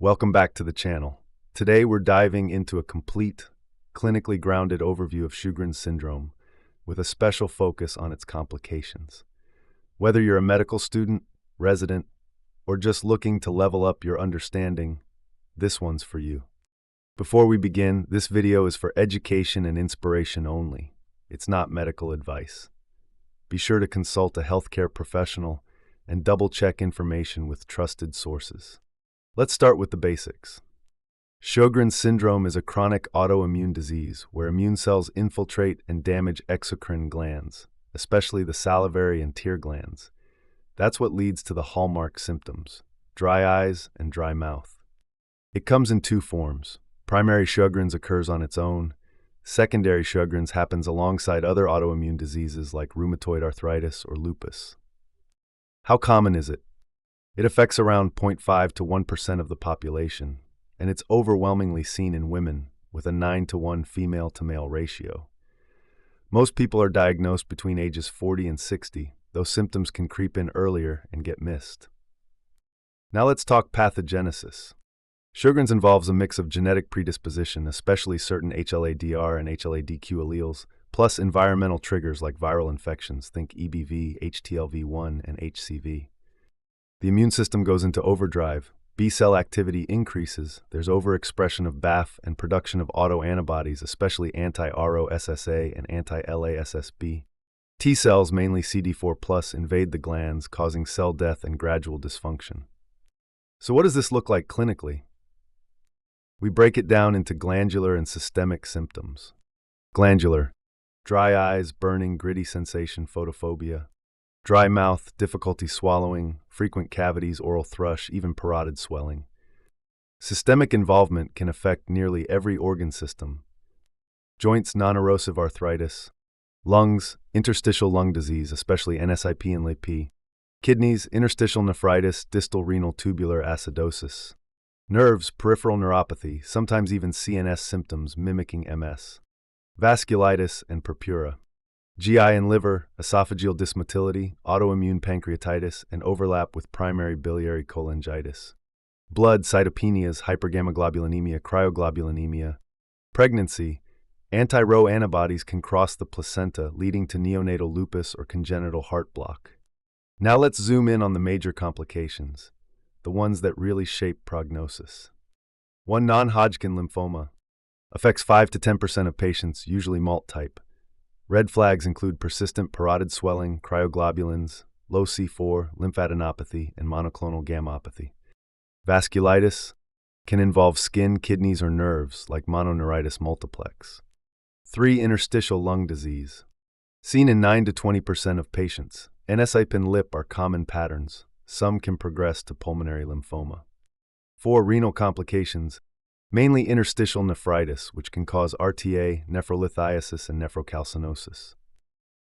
Welcome back to the channel. Today we're diving into a complete, clinically grounded overview of Sjögren syndrome, with a special focus on its complications. Whether you're a medical student, resident, or just looking to level up your understanding, this one's for you. Before we begin, this video is for education and inspiration only. It's not medical advice. Be sure to consult a healthcare professional and double-check information with trusted sources. Let's start with the basics. Sjögren syndrome is a chronic autoimmune disease where immune cells infiltrate and damage exocrine glands, especially the salivary and tear glands. That's what leads to the hallmark symptoms: dry eyes and dry mouth. It comes in two forms. Primary Sjögren's occurs on its own. Secondary Sjögren's happens alongside other autoimmune diseases like rheumatoid arthritis or lupus. How common is it? It affects around 0.5 to 1% of the population, and it's overwhelmingly seen in women, with a 9-to-1 female-to-male ratio. Most people are diagnosed between ages 40 and 60, though symptoms can creep in earlier and get missed. Now let's talk pathogenesis. Sjögren's involves a mix of genetic predisposition, especially certain HLA-DR and HLA-DQ alleles, plus environmental triggers like viral infections, think EBV, HTLV1, and HCV. The immune system goes into overdrive, B-cell activity increases, there's overexpression of BAFF and production of autoantibodies, especially anti-SSA and anti-LASSB. T-cells, mainly CD4+, invade the glands, causing cell death and gradual dysfunction. So what does this look like clinically? We break it down into glandular and systemic symptoms. Glandular: dry eyes, burning, gritty sensation, photophobia. Dry mouth, difficulty swallowing, frequent cavities, oral thrush, even parotid swelling. Systemic involvement can affect nearly every organ system. Joints, non-erosive arthritis. Lungs, interstitial lung disease, especially NSIP and LAP. Kidneys, interstitial nephritis, distal renal tubular acidosis. Nerves, peripheral neuropathy, sometimes even CNS symptoms mimicking MS. Vasculitis and purpura. GI and liver, esophageal dysmotility, autoimmune pancreatitis, and overlap with primary biliary cholangitis. Blood, cytopenias, hypergammaglobulinemia, cryoglobulinemia. Pregnancy: anti-Rho antibodies can cross the placenta, leading to neonatal lupus or congenital heart block. Now let's zoom in on the major complications, the ones that really shape prognosis. 1. Non-Hodgkin lymphoma. Affects 5 to 10% of patients, usually MALT type. Red flags include persistent parotid swelling, cryoglobulins, low C4, lymphadenopathy, and monoclonal gammopathy. Vasculitis can involve skin, kidneys, or nerves, like mononeuritis multiplex. 3. Interstitial lung disease. Seen in 9 to 20% of patients, NSIP and LIP are common patterns. Some can progress to pulmonary lymphoma. 4. Renal complications. Mainly interstitial nephritis, which can cause RTA, nephrolithiasis, and nephrocalcinosis.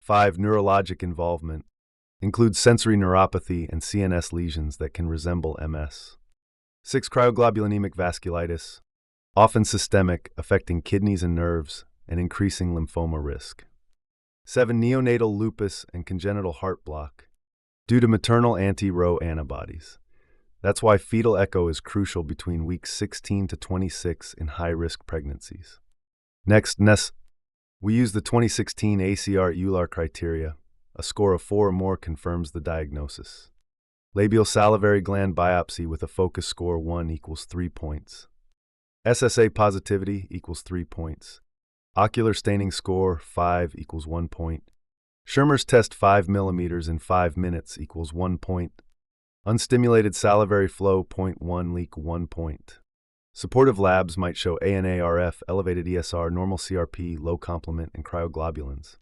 5. Neurologic involvement. Includes sensory neuropathy and CNS lesions that can resemble MS. 6. Cryoglobulonemic vasculitis. Often systemic, affecting kidneys and nerves, and increasing lymphoma risk. 7. Neonatal lupus and congenital heart block. Due to maternal anti-Rho antibodies. That's why fetal echo is crucial between weeks 16 to 26 in high-risk pregnancies. Next, we use the 2016 ACR-EULAR criteria. A score of 4 or more confirms the diagnosis. Labial salivary gland biopsy with a focus score 1 equals 3 points. SSA positivity equals 3 points. Ocular staining score 5 equals 1 point. Schirmer's test 5 millimeters in 5 minutes equals 1 point. Unstimulated salivary flow 0.1 leak 1 point. Supportive labs might show ANA-RF, elevated ESR, normal CRP, low complement, and cryoglobulins.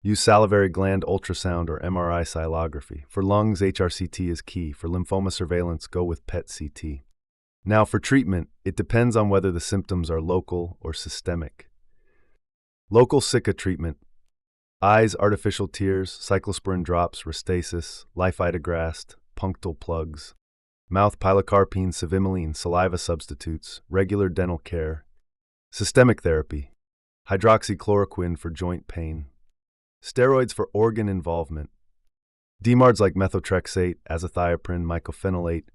Use salivary gland ultrasound or MRI scilography. For lungs, HRCT is key. For lymphoma surveillance, go with PET-CT. Now for treatment, it depends on whether the symptoms are local or systemic. Local SICA treatment: eyes, artificial tears, cyclosporin drops, Restasis, Lifitegrast, punctal plugs. Mouth, pilocarpine, cevimeline, saliva substitutes, regular dental care. Systemic therapy: hydroxychloroquine for joint pain. Steroids for organ involvement: DMARDs like methotrexate, azathioprine, mycophenolate.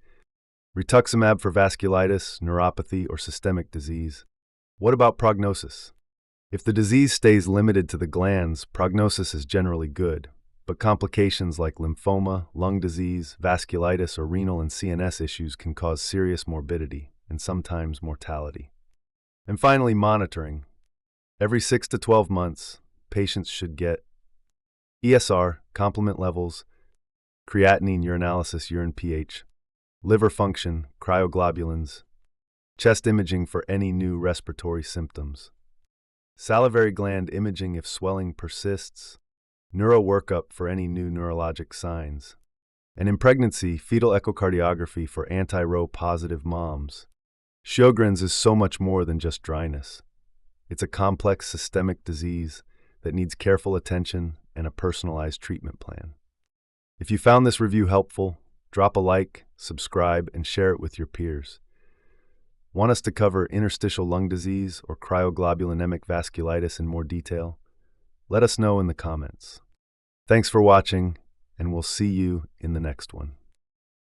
Rituximab for vasculitis, neuropathy, or systemic disease. What about prognosis? If the disease stays limited to the glands, prognosis is generally good, but complications like lymphoma, lung disease, vasculitis, or renal and CNS issues can cause serious morbidity and sometimes mortality. And finally, monitoring. Every 6 to 12 months, patients should get ESR, complement levels, creatinine, urinalysis, urine pH, liver function, cryoglobulins, chest imaging for any new respiratory symptoms, salivary gland imaging if swelling persists, neuro workup for any new neurologic signs, and in pregnancy, fetal echocardiography for anti-Rho positive moms. Sjögren's is so much more than just dryness. It's a complex systemic disease that needs careful attention and a personalized treatment plan. If you found this review helpful, drop a like, subscribe, and share it with your peers. Want us to cover interstitial lung disease or cryoglobulonemic vasculitis in more detail? Let us know in the comments. Thanks for watching, and we'll see you in the next one.